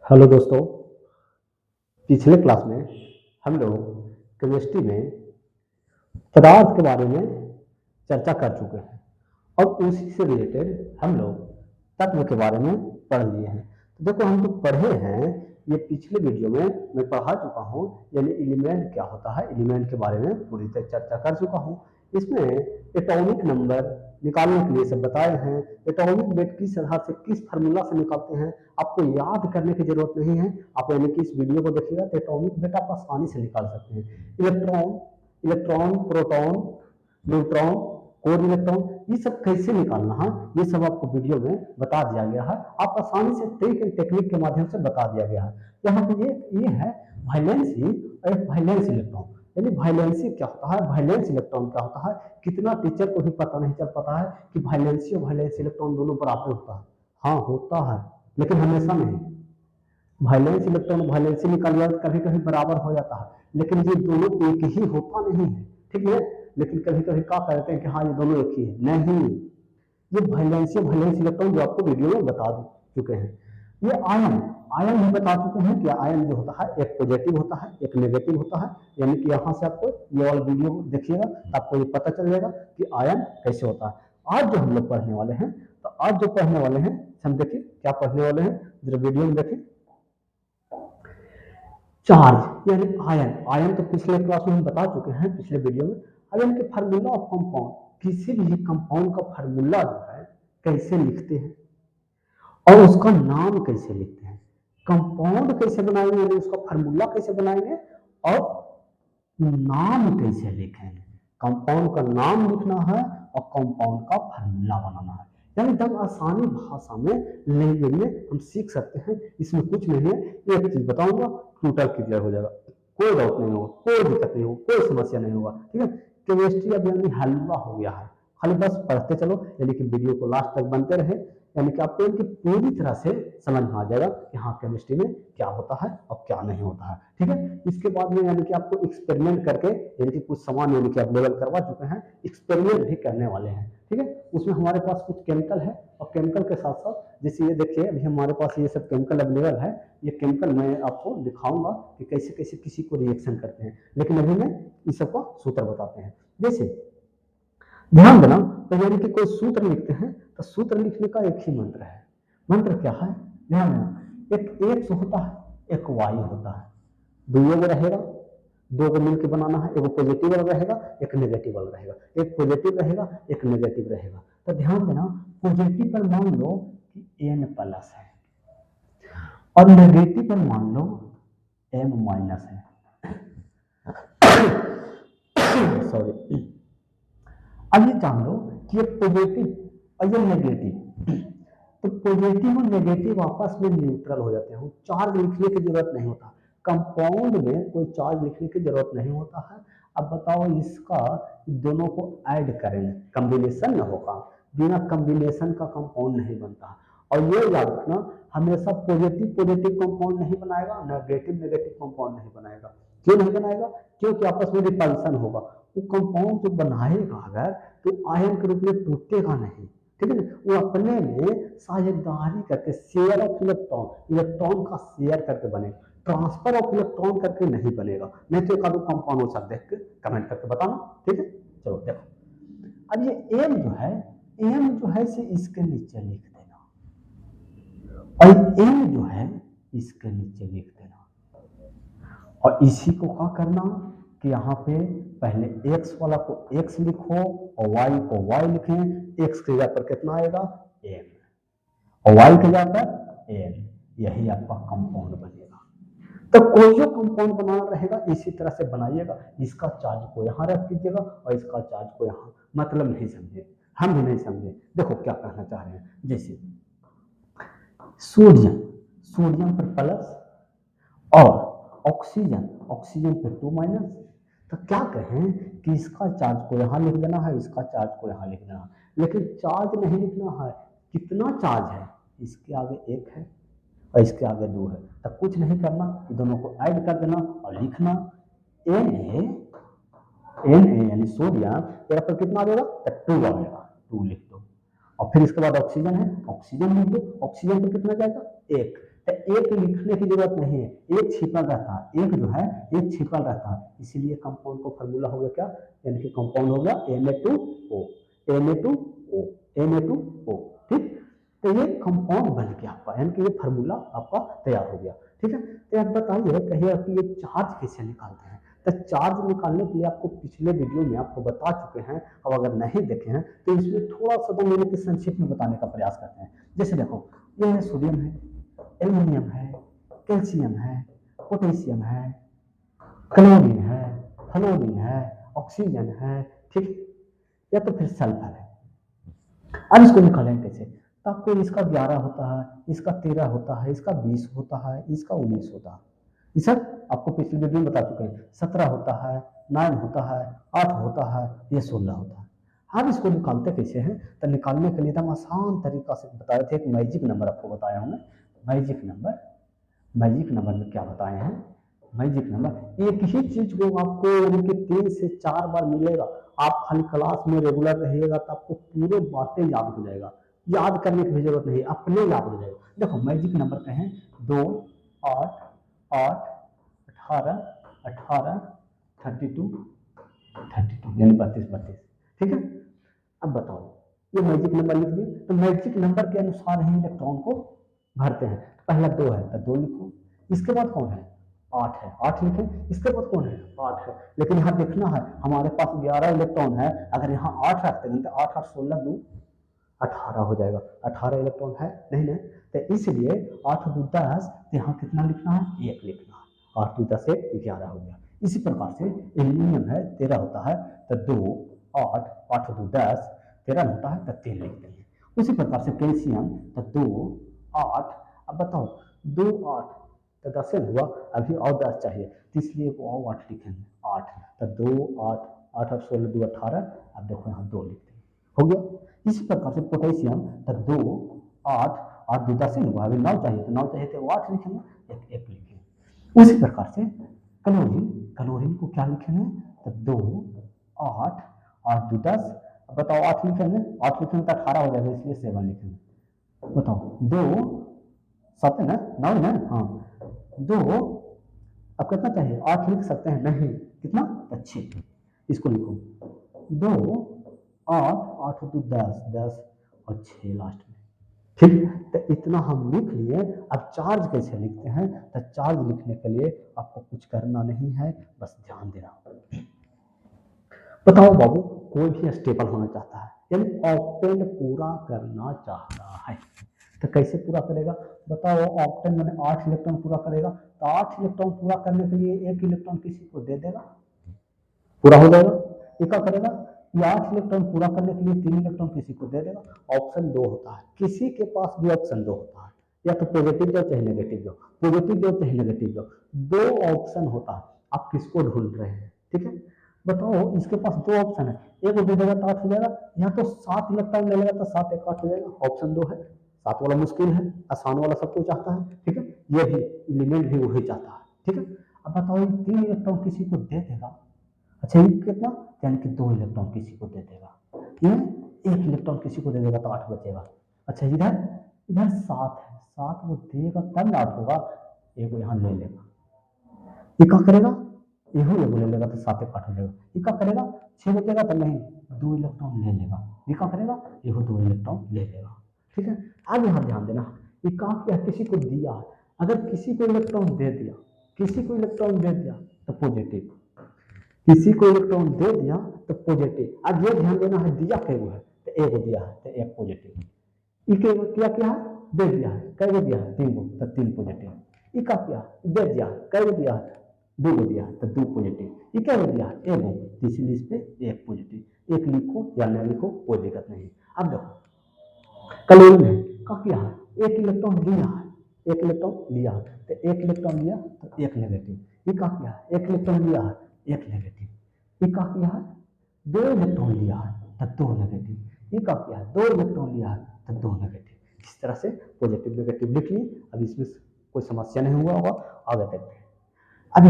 Hello दोस्तों। पिछले class में हम लोग केमिस्ट्री में पदार्थ के बारे में चर्चा कर चुके हैं और उसी से रिलेटेड हम लोग तत्व के बारे में पढ़ लिए हैं। तो देखो, हम जो पढ़े हैं ये पिछले वीडियो में मैं पढ़ा चुका हूँ, यानी एलिमेंट क्या होता है, एलिमेंट के बारे में पूरी तरह चर्चा कर चुका हूँ। इसमें एटॉमिक नंबर निकालने के लिए सब बताए हैं। एटॉमिक वेट किस आधार से, किस फार्मूला से निकालते हैं, आपको याद करने की जरूरत नहीं है। आप यानी कि इस वीडियो को देखिएगा तो एटॉमिक वेट आप आसानी से निकाल सकते हैं। Electron, electron, proton, neutron, core electron, ये सब कैसे निकालना है ये सब आपको वीडियो में बता दिया गया है। आप आसानी से टेक्निक के माध्यम से बता दिया गया है। यहाँ पे ये है वाइलेंसी और वाइलेंस इलेक्ट्रॉन। यानी वाइलेंसी क्या होता है, वाइलेंस इलेक्ट्रॉन क्या होता है, कितना टीचर को भी पता नहीं चल पाता है कि वाइलेंसी और वाइलेंस इलेक्ट्रॉन दोनों बराबर होता है। हाँ होता है, लेकिन हमेशा नहीं। वाइलेंस इलेक्ट्रॉन वाइलेंसी निकालिए तो कभी कभी बराबर हो जाता है, लेकिन ये दोनों एक ही होता नहीं है, ठीक है। लेकिन कभी कभी क्या कहते हैं कि हाँ ये दोनों एक ही है, नहीं। ये वाइलेंसी वाइलेंस इलेक्ट्रॉन जो आपको वीडियो में बता चुके हैं। ये आयन, आयन भी बता चुके हैं कि आयन जो होता है एक पॉजिटिव होता है एक नेगेटिव होता है। यानी कि यहाँ से आपको ये वाला वीडियो देखिएगा तो आपको ये पता चल जाएगा कि आयन कैसे होता है। आज जो हम लोग पढ़ने वाले हैं, तो आज जो पढ़ने वाले हैं हम देखिए क्या पढ़ने वाले हैं, जरा वीडियो में देखें। चार्ज यानी आयन, आयन तो पिछले क्लास में हम बता चुके हैं, पिछले वीडियो में। आयन के फार्मूला ऑफ कंपाउंड, किसी भी कंपाउंड का फार्मूला जो है कैसे लिखते हैं और उसका नाम कैसे लिखते हैं, कंपाउंड कैसे बनाएंगे यानी उसका फार्मूला कैसे बनाएंगे और नाम कैसे लिखेंगे। कंपाउंड का नाम लिखना है और कंपाउंड का फार्मूला बनाना है। यानी एकदम आसानी भाषा में लैंग्वेज में हम सीख सकते हैं। इसमें कुछ नहीं है, एक चीज बताऊंगा टोटल क्लियर हो जाएगा, कोई डाउट नहीं होगा, कोई दिक्कत नहीं होगा, कोई समस्या नहीं होगा, ठीक है। केमिस्ट्री अब यानी हलवा हो गया है, खाली बस पढ़ते चलो, यानी कि वीडियो को लास्ट तक बनते रहे, यानी कि आपको इनकी पूरी तरह से समझ में आ जाएगा कि हाँ केमिस्ट्री में क्या होता है और क्या नहीं होता है, ठीक है। इसके बाद में यानी कि आपको एक्सपेरिमेंट करके, यानी कि कुछ सामान यानी कि आप लेवल करवा चुके हैं, एक्सपेरिमेंट भी करने वाले हैं, ठीक है। उसमें हमारे पास कुछ केमिकल है और केमिकल के साथ साथ जैसे ये देखिए अभी हमारे पास ये सब केमिकल अवेलेबल है। ये केमिकल मैं आपको दिखाऊंगा कि कैसे कैसे किसी को रिएक्शन करते हैं, लेकिन अभी मैं इस सबका सूत्र बताते हैं। जैसे ध्यान देना, तो यानी कि कोई सूत्र लिखते हैं तो सूत्र लिखने का एक ही मंत्र है। मंत्र क्या है, ध्यान देना, एक एक्स होता है एक वाई होता है, दुइयों में रहेगा, दो को मिलकर बनाना है, एक पॉजिटिव वाला रहेगा एक नेगेटिव वाला रहेगा, एक पॉजिटिव रहेगा एक नेगेटिव रहेगा। तो ध्यान देना, पॉजिटिव पर मान लो कि एन प्लस है और नेगेटिव पर मान लो एम माइनस है। सॉरी, अब ये जान लो कि ये पॉजिटिव और ये नेगेटिव, तो पॉजिटिव और नेगेटिव आपस में न्यूट्रल हो जाते हैं, चार्ज लिखने की जरूरत नहीं होता। कंपाउंड में कोई चार्ज लिखने की जरूरत नहीं होता है। अब बताओ इसका दोनों को ऐड करेंगे, कॉम्बिनेशन न होगा, बिना कॉम्बिनेशन का कंपाउंड नहीं बनता। और ये याद रखना, हमेशा पॉजिटिव पॉजिटिव कंपाउंड नहीं बनाएगा, नेगेटिव नेगेटिव कंपाउंड नहीं बनाएगा। क्यों नहीं बनाएगा, क्योंकि आपस में रिपल्सन होगा। वो कंपाउंड जो बनाएगा अगर, तो आयन के रूप में टूटेगा नहीं, ठीक है ना। वो अपने में साझेदारी करके, शेयर ऑफ इलेक्ट्रॉन, इलेक्ट्रॉन का शेयर करके बनेगा, ट्रांसफर ऑफ इलेक्ट्रॉन करके नहीं बनेगा। नहीं तो एक आधो कंपाउंड हो सकता, देख के कमेंट करके बताना, ठीक है। चलो देखो, अब ये एम जो है, एम जो है से इसके नीचे लिख देना और एम जो है इसके नीचे लिख देना। और इसी को क्या करना कि यहाँ पे पहले x वाला को x लिखो और y को y लिखें। x की जगह पर कितना आएगा m और y की जगह पर m, यही आपका कंपाउंड बनेगा। तो कोई जो कंपाउंड बनाना रहेगा इसी तरह से बनाइएगा, इसका चार्ज को यहाँ रख दीजिएगा और इसका चार्ज को यहाँ, मतलब नहीं समझे, हम भी नहीं समझे। देखो क्या कहना चाह रहे हैं, जैसे सोडियम, सोडियम पर प्लस और ऑक्सीजन, ऑक्सीजन पे 2 माइनस। तो क्या कहें कि इसका चार्ज को यहाँ लिख देना है, इसका चार्ज को यहाँ लिख देना है, लेकिन चार्ज नहीं लिखना है, कितना चार्ज है, इसके आगे 1 है और इसके आगे 2 है। तो कुछ नहीं करना, दोनों को ऐड कर देना और लिखना Na यानी सोडियम, तेरा पर कितना आ जाएगा, 2 आएगा, 2 लिख दो। और फिर इसके बाद ऑक्सीजन है, ऑक्सीजन लिख दो, ऑक्सीजन पर कितना जाएगा 1, तो एक लिखने की जरूरत नहीं है, एक छिपल रहता है, एक जो है एक छिपल रहता है, इसीलिए कंपाउंड को फार्मूला हो गया क्या, यानी कि कंपाउंड हो गया Na2O, Na2O, Na2O। ठीक, तो ये कंपाउंड बन गया आपका, यानी कि ये फार्मूला आपका तैयार हो गया। ठीक है, तो आप बताइए कहिए कि ये चार्ज कैसे निकालते हैं। तो चार्ज निकालने के लिए आपको पिछले वीडियो में आपको बता चुके हैं, और अगर नहीं देखे हैं तो इसमें थोड़ा सा 2 मिनट के संक्षिप्त में बताने का प्रयास करते हैं। जैसे देखो, ये सोडियम है, एल्यूमिनियम है, कैल्शियम है, पोटेशियम है, क्लोरीन है, फ्लोरीन है, ऑक्सीजन है, ठीक, या तो फिर सल्फर है। अब इसको निकालेंगे कैसे, तो आपको इसका 11 होता है, इसका 13 होता है, इसका 20 होता है, इसका 19 होता है। ये सब आपको पिछले वीडियो में बता चुके हैं। 17 होता है, 9 होता है, 8 होता है, ये 16 होता है। अब इसको निकालते कैसे हैं, तो निकालने के लिए एकदम आसान तरीका से बताए थे, एक मैजिक नंबर आपको बताया हूँ मैं। मैजिक नंबर, मैजिक नंबर में क्या बताए हैं, मैजिक नंबर एक ही चीज को आपको यानी कि 3 से 4 बार मिलेगा। आप खाली क्लास में रेगुलर रहिएगा तो आपको पूरे बातें याद हो जाएगा, याद करने की भी जरूरत नहीं, अपने याद हो जाएगा। देखो मैजिक नंबर पे हैं 2, 8, 8, 18, 18, 32, 32 यानी 32। ठीक है, अब बताओ, ये मैजिक नंबर लिख दिए, तो मैजिक नंबर के अनुसार ही इलेक्ट्रॉन को भरते हैं। पहला 2 है तो 2 लिखो, इसके बाद कौन है, 8 है, 8 लिखें, इसके बाद कौन है, 8 है। लेकिन यहाँ देखना है हमारे पास 11 इलेक्ट्रॉन है, अगर यहाँ 8 रखते हैं तो 8 8 16 2 18 हो जाएगा, 18 इलेक्ट्रॉन है नहीं ना, तो इसलिए 8 2 10, तो यहाँ कितना लिखना है, 1 लिखना है, 8 2 10 से 11 हो गया। इसी प्रकार से एल्यूमिनियम है 13 होता है तो 2 8 8 2 10, 13 होता है तो 3 लिख देंगे। उसी प्रकार से कैल्शियम तो 2 8, अब बताओ 2 8 तो 10 हुआ, अभी और 10 चाहिए, तो इसलिए वो और 8 लिखेंगे, 8 तो 2 8 8 8 16 2 18, अब देखो यहाँ 2 लिख देंगे, हो गया। इसी प्रकार से पोटेशियम तो 2 8 8 2 10 हुआ, अभी 9 चाहिए, तो 9 चाहिए तो 8 लिखेंगे, 1 लिखेंगे। उसी प्रकार से क्लोरीन, क्लोरीन को क्या लिखेंगे, तो 2 8 8 2 10, अब बताओ 8 लिखेंगे, 8 लिखेंगे तो 18 हो जाएगा, इसलिए 7 लिखेंगे। बताओ 2 7 है ना, 9 ना, हाँ 2, अब कितना चाहिए, 8 लिख सकते हैं, नहीं कितना, 6, इसको लिखो 2 8 8 2 10 10 और 6 लास्ट में। ठीक, तो इतना हम लिख लिए। अब चार्ज कैसे लिखते हैं, तो चार्ज लिखने के लिए आपको कुछ करना नहीं है, बस ध्यान देना। बताओ बाबू, कोई भी स्टेबल होना चाहता है, यानी ऑक्टेन पूरा करना चाह रहा है, तो कैसे पूरा करेगा, बताओ ऑक्टेन मैंने 8 इलेक्ट्रॉन पूरा करेगा, तो 8 इलेक्ट्रॉन पूरा करने के लिए 1 इलेक्ट्रॉन किसी को दे देगा, पूरा हो जाएगा। ये क्या करेगा, ये 8 इलेक्ट्रॉन पूरा करने के लिए 3 इलेक्ट्रॉन किसी को दे देगा। ऑप्शन 2 होता है, किसी के पास भी ऑप्शन 2 होता है, या तो पॉजिटिव जाओ चाहे नेगेटिव जाओ, पॉजिटिव जाओ चाहे नेगेटिव जाओ, 2 ऑप्शन होता है, आप किसको ढूंढ रहे हैं। ठीक है, बताओ इसके पास 2 ऑप्शन है, एक दे देगा तो 8 हो जाएगा, यहाँ तो 7 इलेक्ट्रॉन ले लेगा तो 7 1 8 हो जाएगा, ऑप्शन 2 है। 7 वाला मुश्किल है, आसान वाला सब कोई चाहता है। ठीक है, ये भी एलिमेंट भी वही चाहता है। ठीक है, अब बताओ ये 3 इलेक्ट्रॉन किसी को दे देगा, अच्छा ये कितना, यानी कि 2 इलेक्ट्रॉन किसी को दे देगा, ये 1 इलेक्ट्रॉन किसी को दे देगा तो 8 बचेगा। अच्छा इधर इधर 7 है, 7 वो देगा तब ना 8 होगा, एक यहाँ ले लेगा, ये क्या करेगा, एहो एगो ले लेगा तो 7 1 8 हो जाएगा। ये क्या करेगा, 6 बचेगा तो नहीं 2 इलेक्ट्रॉन ले लेगा, ये क्या करेगा, एहो 2 इलेक्ट्रॉन ले लेगा। ठीक है, अब यहाँ ध्यान देना, ये क्या किया, किसी को दिया, अगर किसी को इलेक्ट्रॉन दे दिया, किसी को इलेक्ट्रॉन दे दिया तो पॉजिटिव, किसी को इलेक्ट्रॉन दे दिया तो पॉजिटिव। अब ये ध्यान देना है, दिया कैगो है, तो एक दिया है तो एक पॉजिटिव, क्या क्या है, दे दिया है, कैगो दिया है, 3 गो तो 3 पॉजिटिव, ये क्या किया, दे दिया है, कैगो दिया है, 2 गो दिया है तो 2 पॉजिटिव, ये क्या दिया है, एक गो, इसलिए इस पे 1 पॉजिटिव, 1 लिखो या न लिखो कोई दिक्कत नहीं। अब देखो क्लोरीन है, क्या किया है, 1 इलेक्ट्रॉन लिया है, 1 इलेक्ट्रॉन लिया है तो 1 इलेक्ट्रॉन लिया तो 1 नेगेटिव, ये क्या किया है, 1 इलेक्ट्रॉन लिया है 1 नेगेटिव, ये क्या किया है, 2 इलेक्ट्रॉन लिया है तो 2 नेगेटिव, ये क्या किया है, 2 इलेक्ट्रॉन लिया है तो 2 नेगेटिव। इस तरह से पॉजिटिव नेगेटिव लिख लिए। अब इसमें कोई समस्या नहीं हुआ होगा, आगे देखते हैं। अब